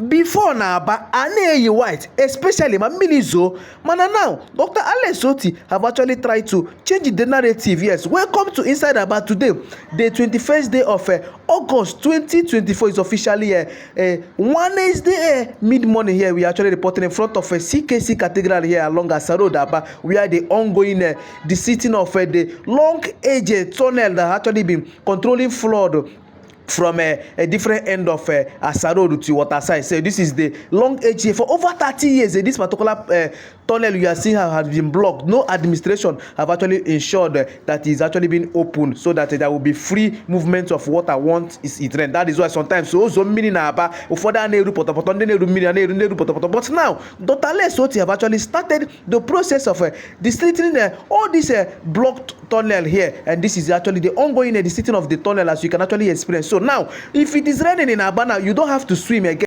before na aba anayi white, especially Mamilizo. Mana now, Dr. Alex Oti have actually tried to change the narrative. Yes, welcome to Inside Aba today, the 21st day of August 2024 is officially Wednesday mid-morning here. We are actually reporting in front of CKC Cathedral here along Asa Road, Aba, where the ongoing the sitting of the long-aged tunnel that actually been controlling flood from a different end of Asa Road to Waterside. So this is the long edge here for over 30 years. This particular tunnel you are seeing has been blocked. No administration have actually ensured that it's actually been opened so that there will be free movement of water once it rains. That is why sometimes so many naba but now Dr. Alex Oti have actually started the process of districting all this blocked tunnel here, and this is actually the ongoing the sitting of the tunnel, as you can actually experience. So now if it is raining in Aba now, you don't have to swim again.